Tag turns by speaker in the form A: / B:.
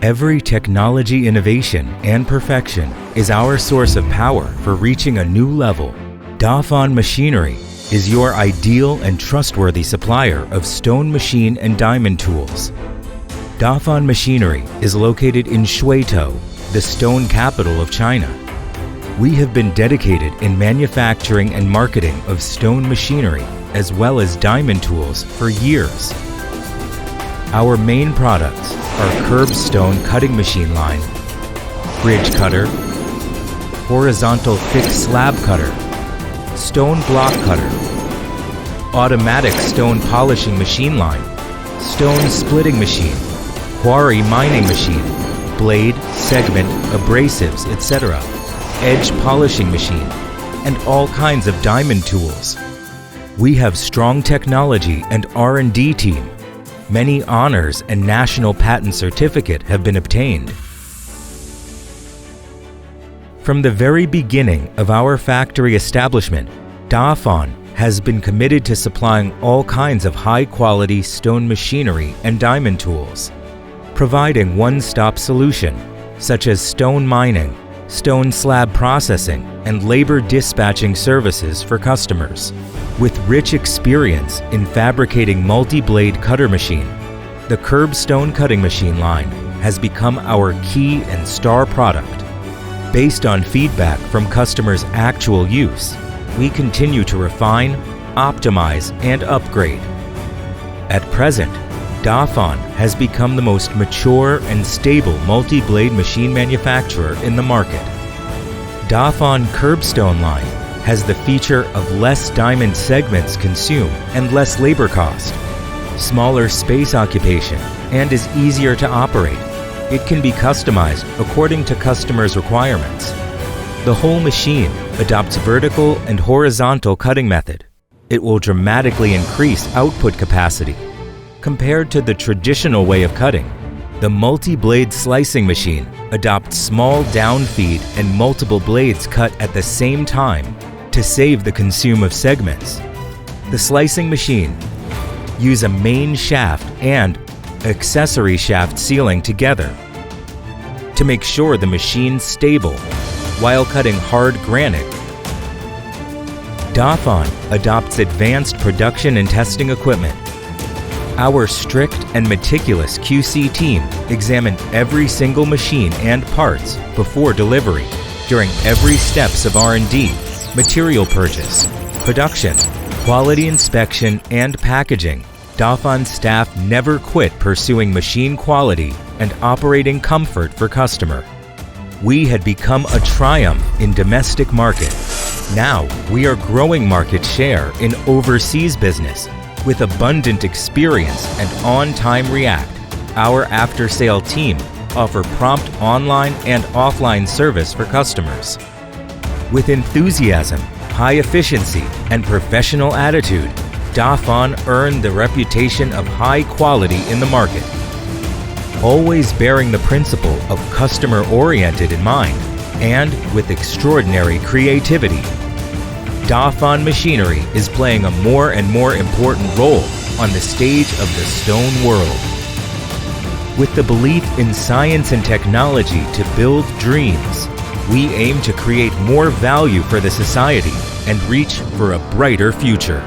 A: Every technology innovation and perfection is our source of power for reaching a new level. Dafon Machinery is your ideal and trustworthy supplier of stone machine and diamond tools. Dafon Machinery is located in Shuitou, the stone capital of China. We have been dedicated in manufacturing and marketing of stone machinery as well as diamond tools for years. Our main products are curbstone cutting machine line, bridge cutter, horizontal thick slab cutter, stone block cutter, automatic stone polishing machine line, stone splitting machine, quarry mining machine, blade, segment, abrasives, etc., edge polishing machine, and all kinds of diamond tools. We have strong technology and R&D team. Many honors and national patent certificate have been obtained. From the very beginning of our factory establishment, Dafon has been committed to supplying all kinds of high-quality stone machinery and diamond tools, providing one-stop solution such as stone mining, stone slab processing, and labor dispatching services for customers. With rich experience in fabricating multi-blade cutter machine, the curbstone cutting machine line has become our key and star product. Based on feedback from customers' actual use, we continue to refine, optimize, and upgrade. At present, Dafon has become the most mature and stable multi-blade machine manufacturer in the market. Dafon curbstone line has the feature of less diamond segments consumed and less labor cost, smaller space occupation, and is easier to operate. It can be customized according to customers' requirements. The whole machine adopts vertical and horizontal cutting method. It will dramatically increase output capacity. Compared to the traditional way of cutting, the multi-blade slicing machine adopts small down feed and multiple blades cut at the same time to save the consume of segments. The slicing machine use a main shaft and accessory shaft sealing together to make sure the machine's stable while cutting hard granite. Dafon adopts advanced production and testing equipment. Our strict and meticulous QC team examine every single machine and parts before delivery during every steps of R&D, material purchase, production, quality inspection, and packaging. Dafon staff never quit pursuing machine quality and operating comfort for customer. We had become a triumph in domestic market. Now we are growing market share in overseas business. With abundant experience and on-time react, our after-sale team offer prompt online and offline service for customers. With enthusiasm, high efficiency, and professional attitude, Dafon earned the reputation of high quality in the market. Always bearing the principle of customer-oriented in mind, and with extraordinary creativity, Dafon Machinery is playing a more and more important role on the stage of the stone world. With the belief in science and technology to build dreams, we aim to create more value for the society and reach for a brighter future.